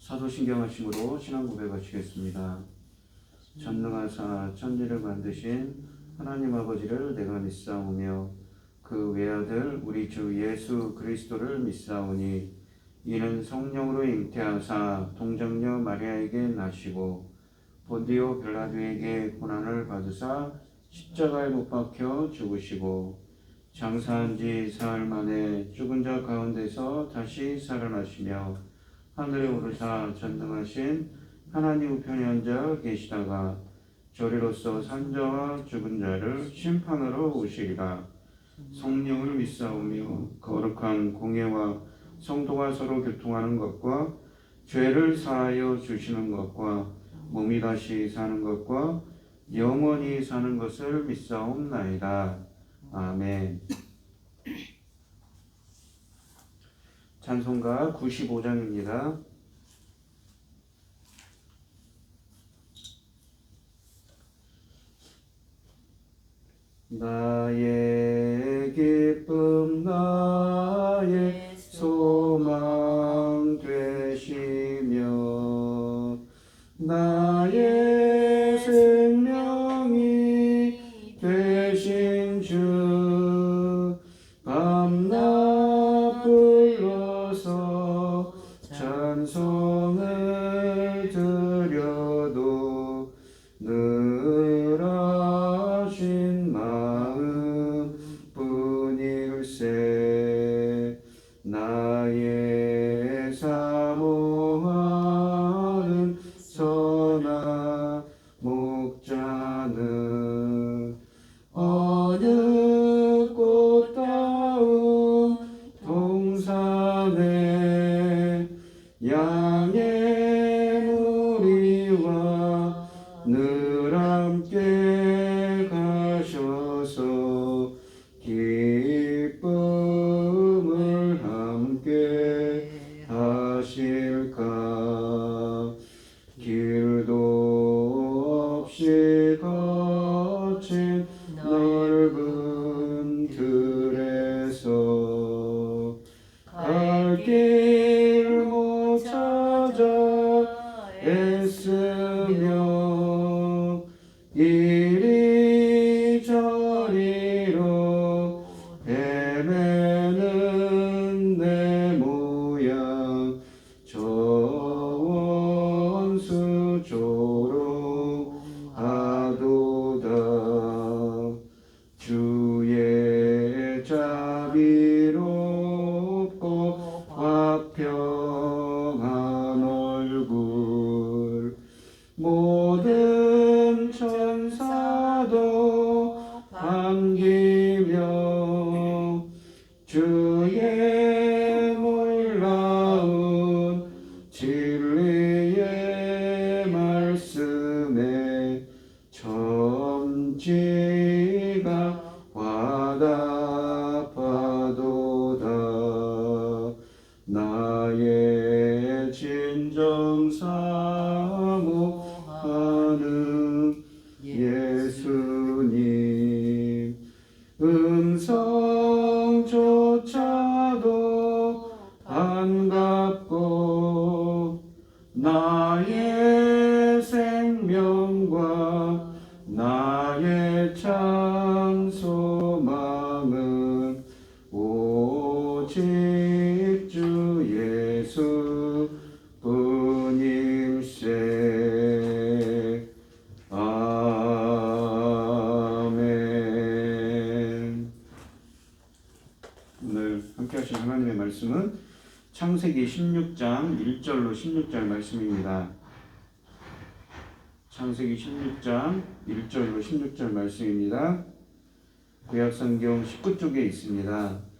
사도신경 하심으로 신앙 고백 하시겠습니다. 전능하사 천지를 만드신 하나님 아버지를 내가 믿사오며 그 외아들 우리 주 예수 그리스도를 믿사오니 이는 성령으로 잉태하사 동정녀 마리아에게 나시고 본디오 빌라도에게 고난을 받으사 십자가에 못 박혀 죽으시고 장사한 지 사흘 만에 죽은 자 가운데서 다시 살아나시며 하늘에 오르사 전능하신 하나님 우편에 앉아 계시다가 저리로서 산자와 죽은 자를 심판하러 오시리라. 성령을 믿사오며 거룩한 공예와 성도가 서로 교통하는 것과 죄를 사하여 주시는 것과 몸이 다시 사는 것과 영원히 사는 것을 믿사옵나이다. 아멘. 찬송가 95장입니다. 나의 기쁨 나의 소망 되시며 나의 생명이 되신 주 밤낮 불러서 찬송을 드려도 늘 하신 마음 뿐일세. 나의 사모하는 선한 목자는 어느 꽃다운 동산에 양의 무리와 늘 함께 가셔서 기쁨을 함께 하실까. 길도 없이 거친 넓은 들에서 갈 길 못 찾아 애쓰며 이리저리로 헤매는 내 모양 저 원수 조롱하도다. 주의 자비롭고 화평 예수 분일세. 아멘. 오늘 함께 하실 하나님의 말씀은 창세기 16장 1절로 16절 말씀입니다. 창세기 16장 1절로 16절 말씀입니다. 구약성경 19쪽에 있습니다.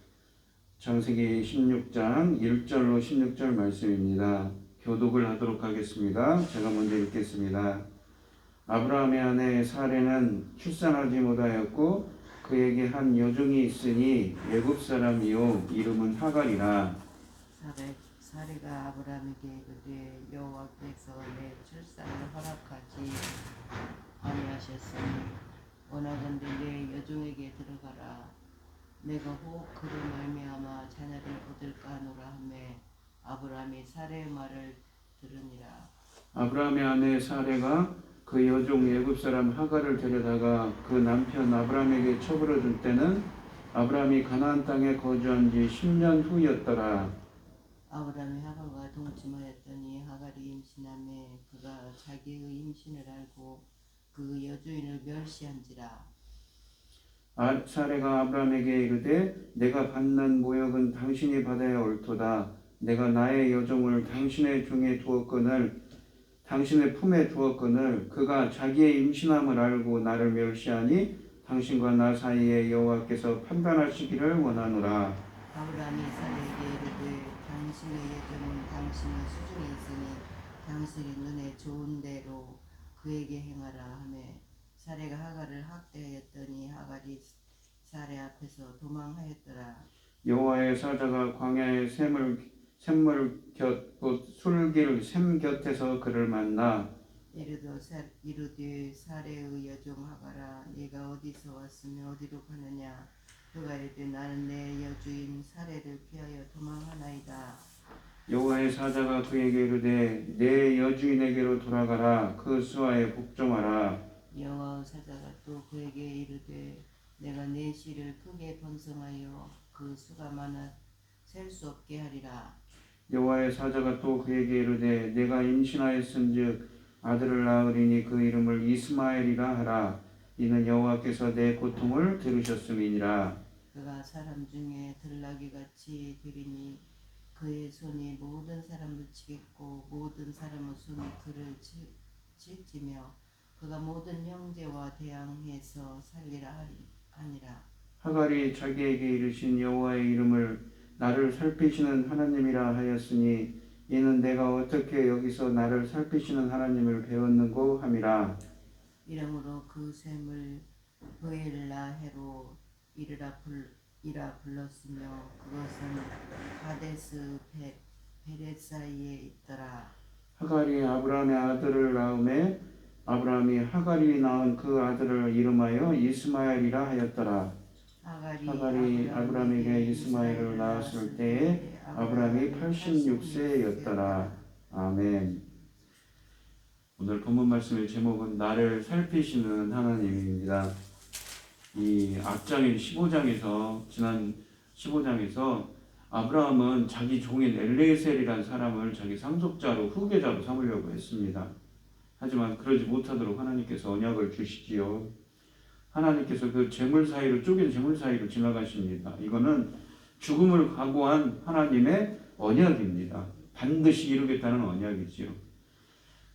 창세기 16장 1절로 16절 말씀입니다. 교독을 하도록 하겠습니다. 제가 먼저 읽겠습니다. 아브라함의 아내 사레는 출산하지 못하였고 그에게 한 여종이 있으니 애굽 사람이요 이름은 하갈이라. 사레가 아브라함에게 이르되 여호와께서 내 출산을 허락하지 아니하셨으니 원하건대 내 여종에게 들어가라. 내가 혹 그로 말미암아 자녀를 얻을까 하노라 하매 아브라함이 사레의 말을 들으니라. 아브라함의 아내 사레가 그 여종 애굽 사람 하갈을 데려다가 그 남편 아브라함에게 처부러 줄 때는 아브라함이 가나안 땅에 거주한 지 10년 후였더라. 아브라함이 하갈과 동침하였더니 하갈이 임신하매 그가 자기의 임신을 알고 그 여주인을 멸시한지라. 사레가 아브라함에게 이르되 내가 받는 모욕은 당신이 받아야 옳도다. 내가 나의 여종을 당신의 중에 두었거늘 당신의 품에 두었거늘 그가 자기의 임신함을 알고 나를 멸시하니 당신과 나 사이에 여호와께서 판단하시기를 원하노라. 아브라함이 사레에게 이르되 당신의 여종은 당신의 수중에 있으니 당신의 눈에 좋은 대로 그에게 행하라 하매 사레가 하갈을 학대하였더니 하갈이 사레 앞에서 도망하였더라. 여호와의 사자가 광야의 샘물 곁 술길 샘 곁에서 그를 만나 이르되 사레의 여종 하갈아 네가 어디서 왔으며 어디로 가느냐. 그가 이르되 나는 내 여주인 사레를 피하여 도망하나이다. 여호와의 사자가 그에게 이르되 내 여주인에게로 돌아가라. 그 수하에 복종하라. 여호와의 사자가 또 그에게 이르되 내가 내 씨를 크게 번성하여 그 수가 많아 셀 수 없게 하리라. 여호와의 사자가 또 그에게 이르되 내가 임신하였은즉 아들을 낳으리니 그 이름을 이스마엘이라 하라. 이는 여호와께서 내 고통을 들으셨음이니라. 그가 사람 중에 들나귀같이 되리니 그의 손이 모든 사람을 치겠고 모든 사람의 손이 그를 칠지며 그가 모든 형제와 대항해서 살리라 하니라. 하갈이 자기에게 이르신 여호와의 이름을 나를 살피시는 하나님이라 하였으니 이는 내가 어떻게 여기서 나를 살피시는 하나님을 배웠는고 함이라. 이러므로 그 샘을 브엘라헤로 이라 불렀으며 그것은 가데스 베레사이에 있더라. 하갈이 아브라함의 아들을 낳음에 아브라함이 하갈이 낳은 그 아들을 이름하여 이스마엘이라 하였더라. 하갈이 아브라함에게 이스마엘을 낳았을 때에 아브라함이 86세였더라. 아멘. 오늘 본문 말씀의 제목은 나를 살피시는 하나님입니다. 이 앞장인 15장에서 지난 15장에서 아브라함은 자기 종인 엘레셀이라는 사람을 자기 상속자로 후계자로 삼으려고 했습니다. 하지만 그러지 못하도록 하나님께서 언약을 주시지요. 하나님께서 그 재물 사이로 쪼갠 재물 사이로 지나가십니다. 이거는 죽음을 각오한 하나님의 언약입니다. 반드시 이루겠다는 언약이지요.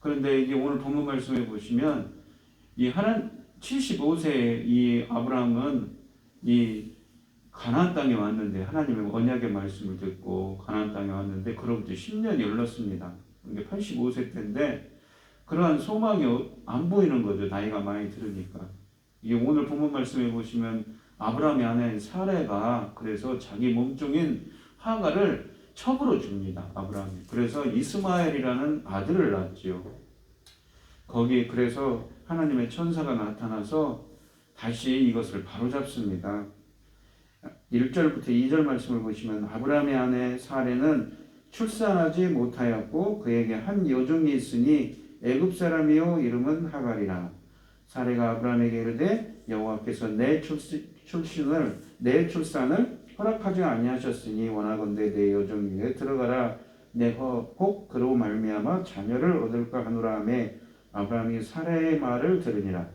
그런데 이게 오늘 본문 말씀에 보시면 이 75세의 이 아브라함은 이 가나안 땅에 왔는데 하나님의 언약의 말씀을 듣고 가나안 땅에 왔는데 그로부터 10년이 흘렀습니다. 이게 85세 때인데 그러한 소망이 안 보이는 거죠. 나이가 많이 들으니까. 이게 오늘 본문 말씀에 보시면 아브라함의 아내 사레가 그래서 자기 몸종인 하갈을 첩으로 줍니다. 아브라함이. 그래서 이스마엘이라는 아들을 낳았지요. 거기 그래서 하나님의 천사가 나타나서 다시 이것을 바로잡습니다. 1절부터 2절 말씀을 보시면 아브라함의 아내 사레는 출산하지 못하였고 그에게 한 여종이 있으니 애굽 사람이요 이름은 하갈이라. 사레가 아브라함에게 이르되 여호와께서 내 출산을 허락하지 아니하셨으니 원하건대 내 여종 위에 들어가라. 내가 혹 그로 말미암아 자녀를 얻을까 하노라 하며 아브라함이 사라의 말을 들으니라.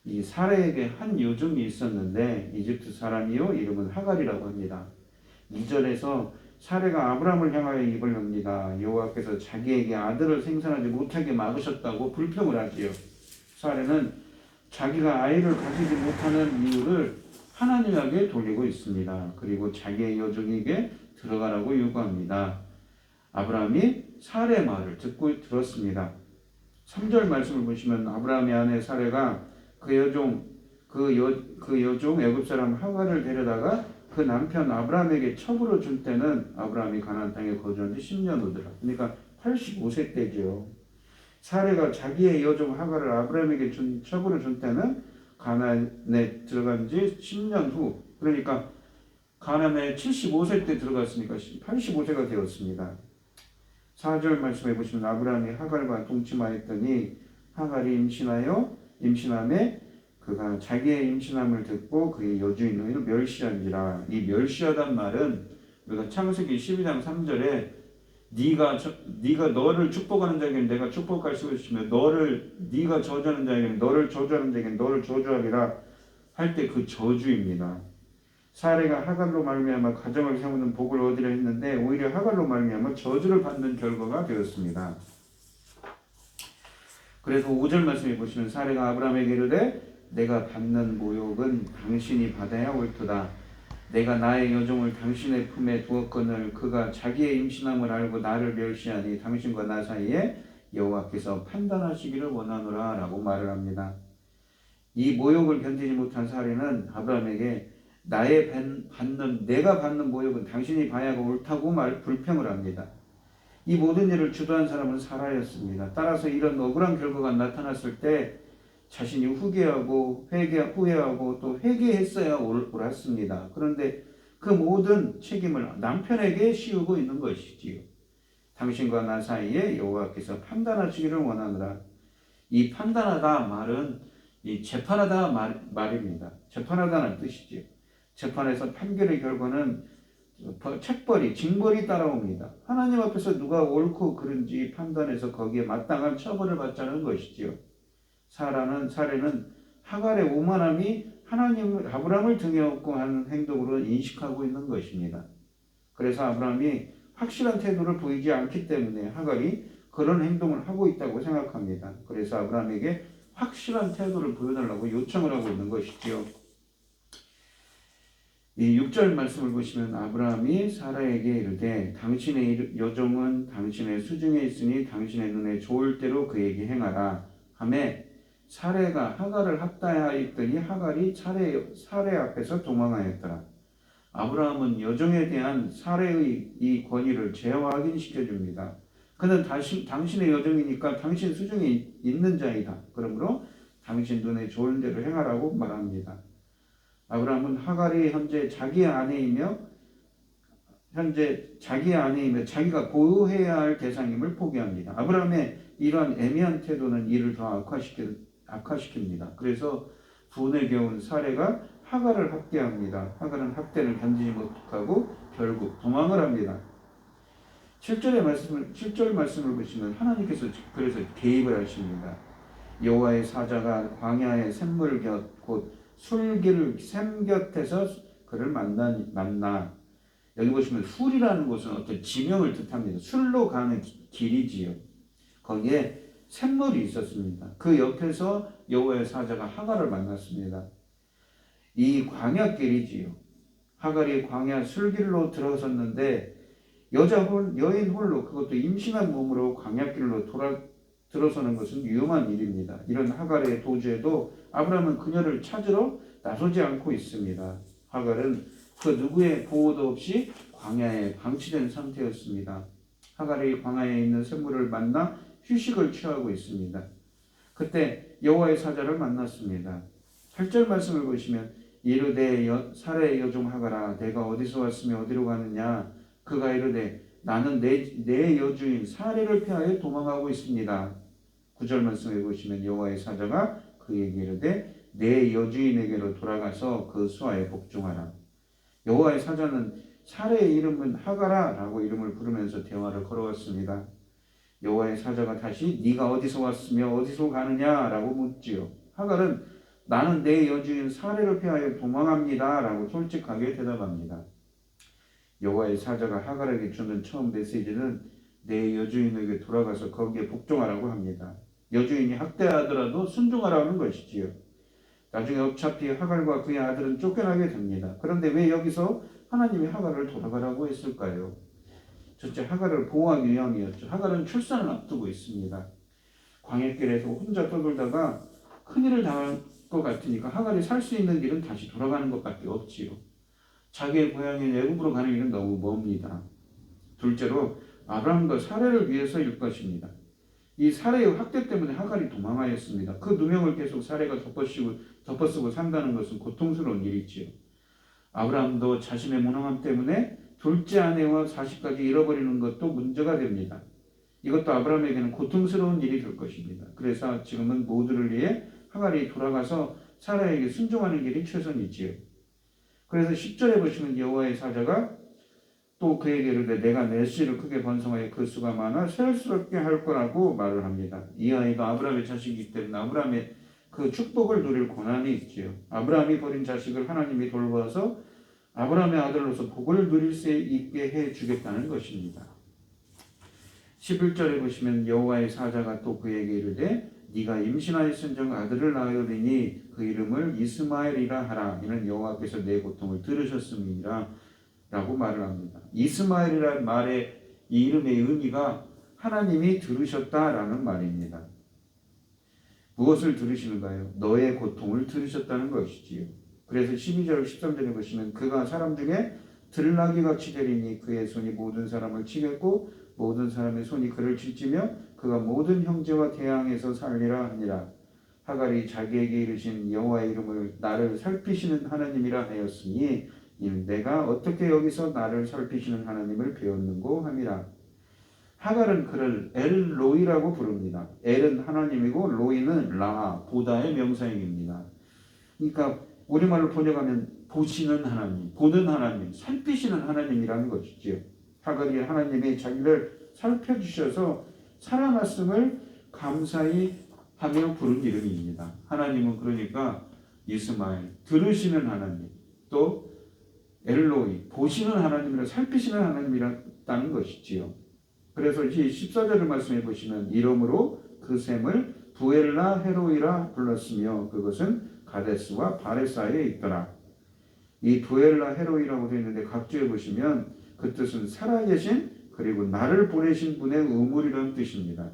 이 사라에게 한 요즘이 있었는데 이집트 사람이요 이름은 하갈이라고 합니다. 2절에서 사라가 아브라함을 향하여 입을 엽니다. 여호와께서 자기에게 아들을 생산하지 못하게 막으셨다고 불평을 하지요. 사라는 자기가 아이를 가지지 못하는 이유를 하나님에게 돌리고 있습니다. 그리고 자기의 여종에게 들어가라고 요구합니다. 아브라함이 사라의 말을 듣고 들었습니다. 3절 말씀을 보시면 아브라함의 아내 사라가 그 여종 애굽 사람 하갈을 데려다가 그 남편 아브라함에게 첩으로 준 때는 아브라함이 가나안 땅에 거주한 지 10년 후더라. 그러니까 85세 때죠. 사라가 자기의 여종 하갈을 아브라함에게 첩으로 준 때는 가나안에 들어간 지 10년 후. 그러니까 가나안에 75세 때 들어갔으니까 85세가 되었습니다. 4절 말씀해 보시면 아브라함이 하갈과 동침하였더니 하갈이 임신함에 그가 자기의 임신함을 듣고 그의 여주인을 멸시한지라. 이 멸시하단 말은 우리가 창세기 12장 3절에 네가 너를 축복하는 자에게는 내가 축복할 수 있으며 네가 저주하는 자에게는 너를 저주하는 자에게는 너를 저주하리라 할 때 그 저주입니다. 사라가 하갈로 말미암아 가정을 세우는 복을 얻으려 했는데 오히려 하갈로 말미암아 저주를 받는 결과가 되었습니다. 그래서 5절 말씀해 보시면 사라가 아브라함에게 이르되 내가 받는 모욕은 당신이 받아야 옳도다. 내가 나의 여종을 당신의 품에 두었거늘 그가 자기의 임신함을 알고 나를 멸시하니 당신과 나 사이에 여호와께서 판단하시기를 원하노라 라고 말을 합니다. 이 모욕을 견디지 못한 사라는 아브라함에게 내가 받는 모욕은 당신이 봐야 옳다고 불평을 합니다. 이 모든 일을 주도한 사람은 사라였습니다. 따라서 이런 억울한 결과가 나타났을 때 자신이 후회하고 또 회개했어야 옳았습니다. 그런데 그 모든 책임을 남편에게 씌우고 있는 것이지요. 당신과 나 사이에 여호와께서 판단하시기를 원하노라. 이 판단하다 말은 이 재판하다 말입니다. 재판하다는 뜻이지요. 재판에서 판결의 결과는 징벌이 따라옵니다. 하나님 앞에서 누가 옳고 그른지 판단해서 거기에 마땅한 처벌을 받자는 것이지요. 사라는 하갈의 오만함이 아브라함을 등에 업고 하는 행동으로 인식하고 있는 것입니다. 그래서 아브라함이 확실한 태도를 보이지 않기 때문에 하갈이 그런 행동을 하고 있다고 생각합니다. 그래서 아브라함에게 확실한 태도를 보여달라고 요청을 하고 있는 것이지요. 이 6절 말씀을 보시면 아브라함이 사라에게 이르되 당신의 여종은 당신의 수중에 있으니 당신의 눈에 좋을 대로 그에게 행하라 하매 사라가 하갈을 합다하였더니 하갈이 사라 앞에서 도망하였더라. 아브라함은 여종에 대한 사라의 이 권위를 재확인시켜줍니다. 그는 당신의 여종이니까 당신 수중에 있는 자이다. 그러므로 당신 눈에 좋은 대로 행하라고 말합니다. 아브라함은 하갈이 현재 자기의 아내이며 자기가 보호해야 할 대상임을 포기합니다. 아브라함의 이러한 애매한 태도는 이를 더 악화시킵니다. 그래서 분에 겨운 사라가 하갈을 학대합니다. 하갈은 학대를 견디지 못하고 결국 도망을 합니다. 7절 말씀을 보시면 하나님께서 그래서 개입을 하십니다. 여호와의 사자가 광야의 샘물 곧 술길 샘 곁에서 그를 만나. 여기 보시면 술이라는 것은 어떤 지명을 뜻합니다. 술로 가는 길이지요. 거기에 샘물이 있었습니다. 그 옆에서 여호와의 사자가 하갈을 만났습니다. 이 광야길이지요. 하갈이 광야 술길로 들어섰는데 여인 홀로 그것도 임신한 몸으로 광야길로 들어서는 것은 위험한 일입니다. 이런 하갈의 도주에도 아브라함은 그녀를 찾으러 나서지 않고 있습니다. 하갈은 그 누구의 보호도 없이 광야에 방치된 상태였습니다. 하갈이 광야에 있는 샘물을 만나 휴식을 취하고 있습니다. 그때 여호와의 사자를 만났습니다. 8절 말씀을 보시면 이르되 사라의 여종 하갈아 내가 어디서 왔으며 어디로 가느냐 그가 이르되 나는 내 여주인 사라를 피하여 도망하고 있습니다. 9절 말씀해 보시면 여호와의 사자가 그에게 이르되 내 여주인에게로 돌아가서 그 수하에 복종하라. 여호와의 사자는 사례의 이름은 하가라라고 이름을 부르면서 대화를 걸어왔습니다. 여호와의 사자가 다시 네가 어디서 왔으며 어디서 가느냐라고 묻지요. 하갈은 나는 내 여주인 사례를 피하여 도망합니다라고 솔직하게 대답합니다. 여호와의 사자가 하갈에게 주는 처음 메시지는 내 여주인에게 돌아가서 거기에 복종하라고 합니다. 여주인이 학대하더라도 순종하라는 것이지요. 나중에 어차피 하갈과 그의 아들은 쫓겨나게 됩니다. 그런데 왜 여기서 하나님이 하갈을 돌아가라고 했을까요? 첫째, 하갈을 보호하기 위함이었죠. 하갈은 출산을 앞두고 있습니다. 광야길에서 혼자 떠돌다가 큰일을 당할 것 같으니까 하갈이 살 수 있는 길은 다시 돌아가는 것밖에 없지요. 자기의 고향인 애굽으로 가는 길은 너무 멉니다. 둘째로 아브라함과 사례를 위해서일 것입니다. 이 사례의 학대 때문에 하갈이 도망하였습니다. 그 누명을 계속 사례가 덮어쓰고 산다는 것은 고통스러운 일이지요. 아브라함도 자신의 무능함 때문에 둘째 아내와 자식까지 잃어버리는 것도 문제가 됩니다. 이것도 아브라함에게는 고통스러운 일이 될 것입니다. 그래서 지금은 모두를 위해 하갈이 돌아가서 사라에게 순종하는 길이 최선이지요. 그래서 10절에 보시면 여호와의 사자가 또 그에게 이르되 내가 내 씨를 크게 번성하여 그 수가 많아 셀스럽게 할 거라고 말을 합니다. 이 아이가 아브라함의 자식이기 때문에 아브라함의 그 축복을 누릴 권한이 있지요. 아브라함이 버린 자식을 하나님이 돌보아서 아브라함의 아들로서 복을 누릴 수 있게 해주겠다는 것입니다. 11절에 보시면 여호와의 사자가 또 그에게 이르되 네가 임신하였은즉 아들을 낳으리니 그 이름을 이스마엘이라 하라. 이는 여호와께서 내 고통을 들으셨음이니라 라고 말을 합니다. 이스마엘이라는 말의 이 이름의 의미가 하나님이 들으셨다라는 말입니다. 무엇을 들으시는가요? 너의 고통을 들으셨다는 것이지요. 그래서 12절 13절에 보시면 그가 사람 중에 들나귀같이 되리니 그의 손이 모든 사람을 치겠고 모든 사람의 손이 그를 칠지며 그가 모든 형제와 대항해서 살리라 하니라. 하갈이 자기에게 이르신 여호와의 이름을 나를 살피시는 하나님이라 하였으니 내가 어떻게 여기서 나를 살피시는 하나님을 배웠는고 함이라. 하갈은 그를 엘로이라고 부릅니다. 엘은 하나님이고 로이는 라, 보다의 명사형입니다. 그러니까 우리말로 번역하면 보시는 하나님, 보는 하나님, 살피시는 하나님이라는 것이지요. 하갈이 하나님이 자기를 살펴주셔서 살아났음을 감사히 하며 부른 이름입니다. 하나님은 그러니까 이스마엘, 들으시는 하나님, 또 엘로이, 보시는 하나님이라 살피시는 하나님이라는 것이지요. 그래서 이 14절을 말씀해 보시면 이름으로 그 샘을 부엘라 헤로이라 불렀으며 그것은 가데스와 바레사에 있더라. 이 부엘라 헤로이라고 되어 있는데 각주에 보시면 그 뜻은 살아계신 그리고 나를 보내신 분의 우물이라는 뜻입니다.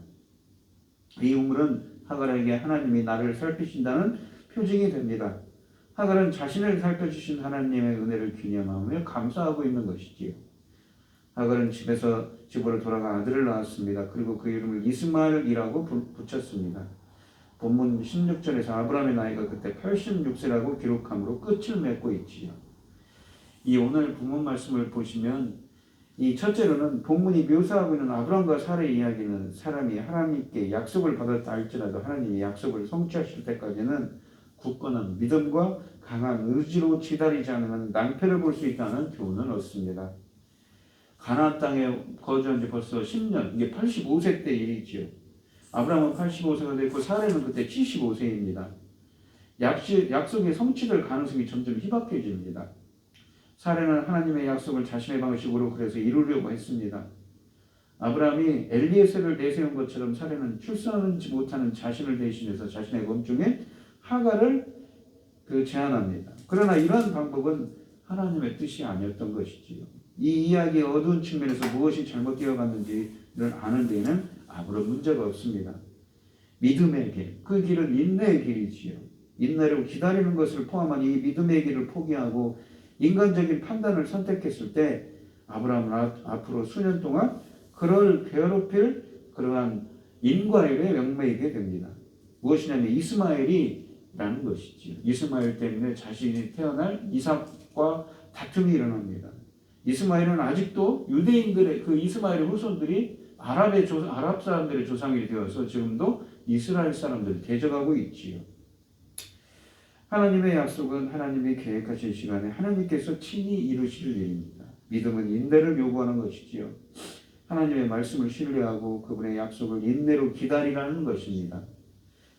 이 우물은 하갈에게 하나님이 나를 살피신다는 표징이 됩니다. 하갈은 자신을 살펴주신 하나님의 은혜를 기념하며 감사하고 있는 것이지요. 하갈은 집으로 돌아가 아들을 낳았습니다. 그리고 그 이름을 이스마엘이라고 붙였습니다. 본문 16절에서 아브라함의 나이가 그때 86세라고 기록함으로 끝을 맺고 있지요. 이 오늘 본문 말씀을 보시면 이 첫째로는 본문이 묘사하고 있는 아브라함과 사라의 이야기는 사람이 하나님께 약속을 받았다 할지라도 하나님이 약속을 성취하실 때까지는 굳건한 믿음과 강한 의지로 지달이지 않으면 낭패를 볼 수 있다는 교훈을 얻습니다. 가나안 땅에 거주한 지 벌써 10년, 이게 85세 때 일이지요. 아브라함은 85세가 됐고 사라는 그때 75세입니다. 약속의 성취될 가능성이 점점 희박해집니다. 사라는 하나님의 약속을 자신의 방식으로 그래서 이루려고 했습니다. 아브라함이 엘리에셀을 내세운 것처럼 사라는 출산하지 못하는 자신을 대신해서 자신의 검중에 하갈을 제안합니다. 그러나 이러한 방법은 하나님의 뜻이 아니었던 것이지요. 이 이야기의 어두운 측면에서 무엇이 잘못되어 갔는지를 아는 데에는 아무런 문제가 없습니다. 믿음의 길, 그 길은 인내의 길이지요. 인내로 기다리는 것을 포함한 이 믿음의 길을 포기하고 인간적인 판단을 선택했을 때 아브라함은 앞으로 수년 동안 그를 괴롭힐 그러한 인과일에 명매이게 됩니다. 무엇이냐면 이스마엘이라는 것이지요. 이스마엘 때문에 자신이 태어날 이삭과 다툼이 일어납니다. 이스마엘은 아직도 유대인들의 그 이스마엘의 후손들이 아랍 사람들의 조상이 되어서 지금도 이스라엘 사람들을 대적하고 있지요. 하나님의 약속은 하나님이 계획하신 시간에 하나님께서 친히 이루실 일입니다. 믿음은 인내를 요구하는 것이지요. 하나님의 말씀을 신뢰하고 그분의 약속을 인내로 기다리라는 것입니다.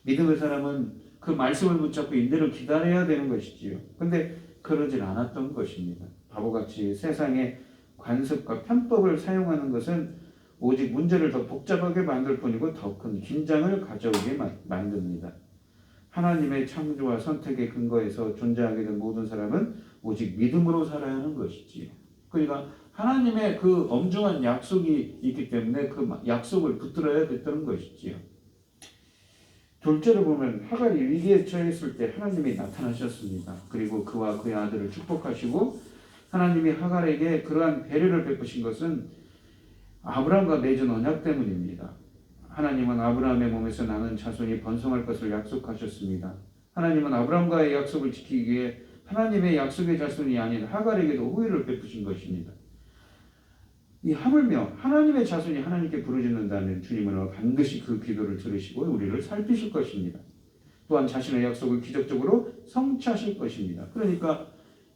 믿음의 사람은 그 말씀을 붙잡고 인내로 기다려야 되는 것이지요. 근데 그러질 않았던 것입니다. 바보같이 세상의 관습과 편법을 사용하는 것은 오직 문제를 더 복잡하게 만들 뿐이고 더 큰 긴장을 가져오게 만듭니다. 하나님의 창조와 선택의 근거에서 존재하게 된 모든 사람은 오직 믿음으로 살아야 하는 것이지요. 그러니까 하나님의 그 엄중한 약속이 있기 때문에 그 약속을 붙들어야 됐다는 것이지요. 둘째로 보면 하갈이 위기에 처했을 때 하나님이 나타나셨습니다. 그리고 그와 그의 아들을 축복하시고 하나님이 하갈에게 그러한 배려를 베푸신 것은 아브라함과 맺은 언약 때문입니다. 하나님은 아브라함의 몸에서 나는 자손이 번성할 것을 약속하셨습니다. 하나님은 아브라함과의 약속을 지키기 위해 하나님의 약속의 자손이 아닌 하갈에게도 호의를 베푸신 것입니다. 이 하물며 하나님의 자손이 하나님께 부르짖는다면 주님은 반드시 그 기도를 들으시고 우리를 살피실 것입니다. 또한 자신의 약속을 기적적으로 성취하실 것입니다. 그러니까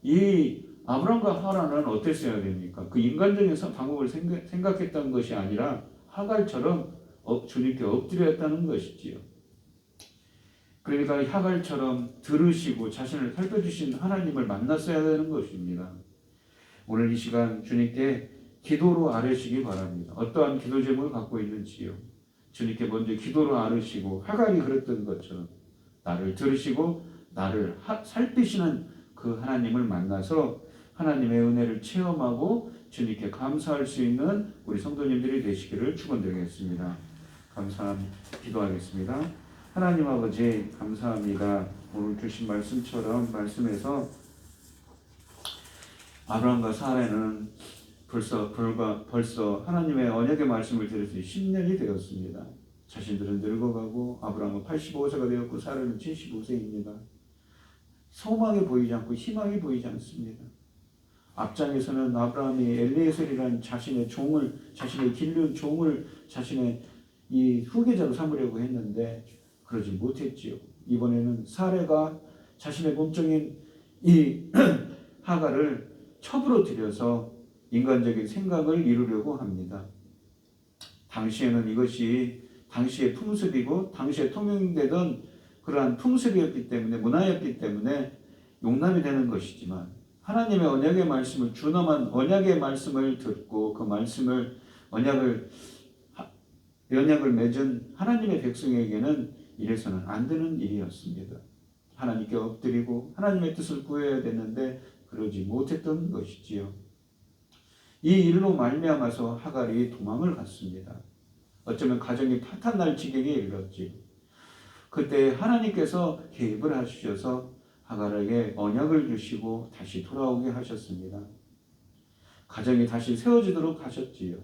이 아브라함과 하갈은 어땠어야 됩니까? 그 인간적인 방법을 생각했던 것이 아니라 하갈처럼 주님께 엎드렸다는 것이지요. 그러니까 하갈처럼 들으시고 자신을 살펴주신 하나님을 만났어야 되는 것입니다. 오늘 이 시간 주님께 기도로 아뢰시기 바랍니다. 어떠한 기도 제목을 갖고 있는지요. 주님께 먼저 기도로 아뢰시고 하갈이 그랬던 것처럼 나를 들으시고 나를 살피시는 그 하나님을 만나서 하나님의 은혜를 체험하고 주님께 감사할 수 있는 우리 성도님들이 되시기를 축원드리겠습니다. 기도하겠습니다. 하나님 아버지 감사합니다. 오늘 주신 말씀처럼 말씀에서 아브라함과 사라는 벌써 하나님의 언약의 말씀을 들을 수 10년이 되었습니다. 자신들은 늙어가고 아브라함은 85세가 되었고 사라는 75세입니다. 소망이 보이지 않고 희망이 보이지 않습니다. 앞장에서는 아브라함이 엘리에셀이라는 자신의 길른 종을 자신의 이 후계자로 삼으려고 했는데 그러지 못했지요. 이번에는 사레가 자신의 몸종인 이 하갈을 첩으로 들여서 인간적인 생각을 이루려고 합니다. 당시에는 이것이 당시의 풍습이고 당시에 통용되던 그러한 풍습이었기 때문에 문화였기 때문에 용납이 되는 것이지만 하나님의 언약의 말씀을 준엄한 언약의 말씀을 듣고 그 말씀을 언약을 맺은 하나님의 백성에게는 이래서는 안 되는 일이었습니다. 하나님께 엎드리고 하나님의 뜻을 구해야 됐는데 그러지 못했던 것이지요. 이 일로 말미암아서 하갈이 도망을 갔습니다. 어쩌면 가정이 파탄날 지경에 이르렀지요. 그때 하나님께서 개입을 하셔서 하갈에게 언약을 주시고 다시 돌아오게 하셨습니다. 가정이 다시 세워지도록 하셨지요.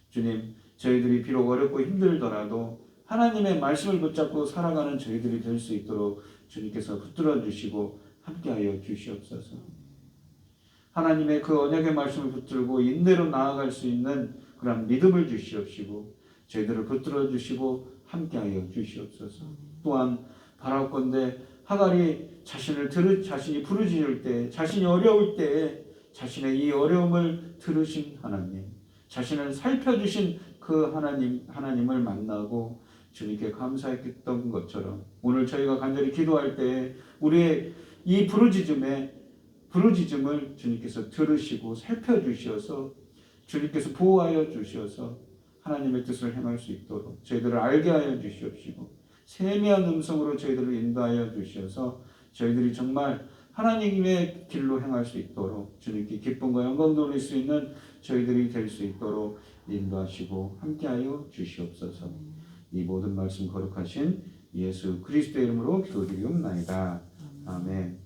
주님, 저희들이 비록 어렵고 힘들더라도 하나님의 말씀을 붙잡고 살아가는 저희들이 될 수 있도록 주님께서 붙들어 주시고 함께하여 주시옵소서. 하나님의 그 언약의 말씀을 붙들고 인내로 나아갈 수 있는 그런 믿음을 주시옵시고 저희들을 붙들어 주시고 함께하여 주시옵소서. 또한 바라옵건대 하갈이 자신이 부르짖을 때, 자신이 어려울 때 자신의 이 어려움을 들으신 하나님, 자신을 살펴주신 그 하나님을 만나고 주님께 감사했던 것처럼 오늘 저희가 간절히 기도할 때 우리의 이 부르짖음을 주님께서 들으시고 살펴주셔서 주님께서 보호하여 주셔서 하나님의 뜻을 행할 수 있도록 저희들을 알게 하여 주시옵시고 세미한 음성으로 저희들을 인도하여 주셔서 저희들이 정말 하나님의 길로 행할 수 있도록 주님께 기쁨과 영광 돌릴 수 있는 저희들이 될 수 있도록 인도하시고 함께하여 주시옵소서. 이 모든 말씀 거룩하신 예수 그리스도의 이름으로 기도드리옵나이다. 아멘.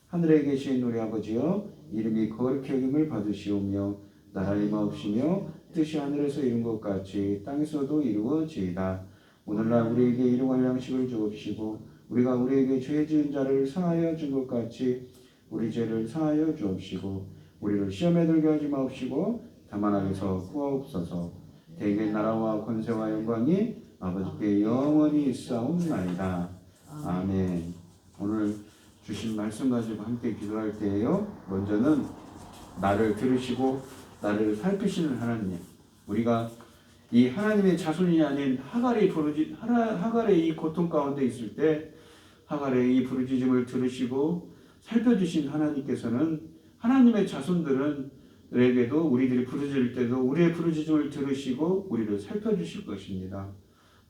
하늘에 계신 우리 아버지여 이름이 거룩히 여김을 받으시오며 나라의 임하옵시며 뜻이 하늘에서 이룬 것 같이 땅에서도 이루어지이다. 오늘날 우리에게 일용할 양식을 주옵시고 우리가 우리에게 죄 지은 자를 사하여 준 것 같이 우리 죄를 사하여 주옵시고 우리를 시험에 들게 하지 마옵시고 다만 악에서 구하옵소서. 대개 나라와 권세와 영광이 아버지께 영원히 있사옵나이다. 아멘. 오늘 주신 말씀 가지고 함께 기도할 때에요. 먼저는 나를 들으시고 나를 살피시는 하나님, 우리가 이 하나님의 자손이 아닌 하갈의 이 고통 가운데 있을 때 하갈의 이 부르짖음을 들으시고 살펴주신 하나님께서는 하나님의 자손들에게도 우리들이 부르짖을 때도 우리의 부르짖음을 들으시고 우리를 살펴주실 것입니다.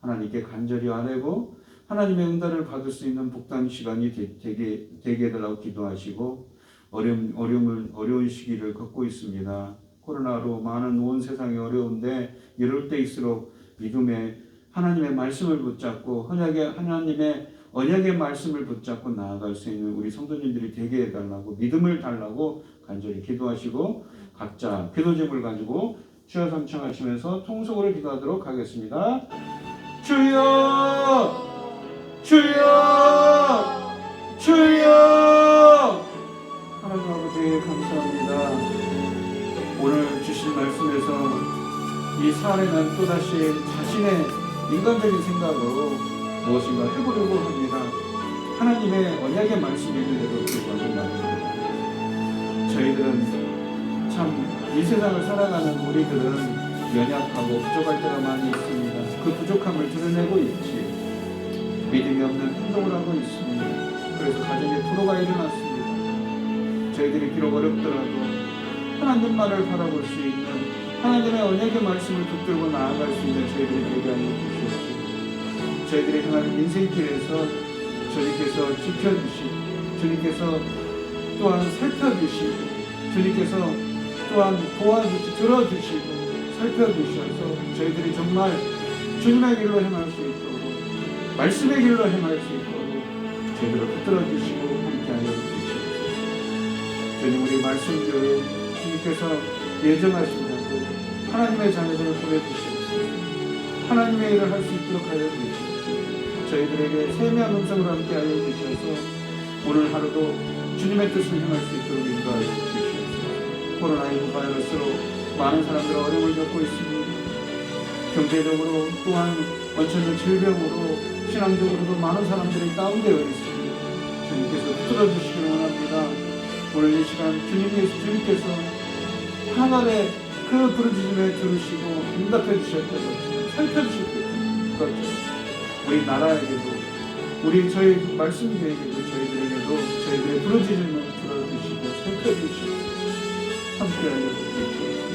하나님께 간절히 아뢰고 하나님의 응답을 받을 수 있는 복된 시간이 되게 해달라고 기도하시고 어려운 시기를 겪고 있습니다. 코로나로 많은 온 세상이 어려운데 이럴 때일수록 믿음의 하나님의 말씀을 붙잡고 하나님의 언약의 말씀을 붙잡고 나아갈 수 있는 우리 성도님들이 되게 해달라고 믿음을 달라고 간절히 기도하시고 각자 기도 제목을 가지고 주여 삼창하시면서 통속으로 기도하도록 하겠습니다. 주여 주여 주여. 하나님 아버지 감사합니다. 오늘 주신 말씀에서 이 사례는 또다시 자신의 인간적인 생각으로 무엇인가 해보려고 합니다. 하나님의 언약의 말씀이는데도 불구하고 말입니다. 저희들은 참 이 세상을 살아가는 우리들은 연약하고 부족할 때가 많이 있습니다. 그 부족함을 드러내고 있지 믿음이 없는 행동을 하고 있습니다. 그래서 가정에 불화가 일어났습니다. 저희들이 비록 어렵더라도 하나님만을 바라볼 수 있는 하나님의 언약의 말씀을 붙들고 나아갈 수 있는 저희들이 되게 하여 주시옵소서. 저희들이 향하는 인생길에서 주님께서 지켜주시고 주님께서 또한 살펴주시고 주님께서 또한 도와주시고 들어주시고 살펴주셔서 저희들이 정말 주님의 길로 행할 수 있도록 말씀의 길로 행할 수 있도록 저희들을 붙들어주시고 함께하여 주시옵소서. 주님 우리 말씀교회 주님께서 예정하신다고 하나님의 자녀들을 보내주시옵소서. 하나님의 일을 할 수 있도록 하여 주시옵소서. 저희들에게 세미한 음성으로 함께하여 주셔서 오늘 하루도 주님의 뜻을 행할 수 있도록 인도하여 주시옵소서. 코로나19 바이러스로 많은 사람들이 어려움을 겪고 있습니다. 경제적으로 또한 원천적 질병으로 신앙적으로도 많은 사람들이 다운되어 있습니다. 주님께서 붙들어주시기를 원합니다. 오늘 이 시간 주님께서 하갈의 그 부르짖음에 들으시고 응답해 주셨던 것처럼 살펴주실 것처럼 우리 나라에게도 저희 말씀교회에게도 저희들에게도 저희들의 부르짖음을 들어주시고 살펴주시고 함께하여 주시옵소서.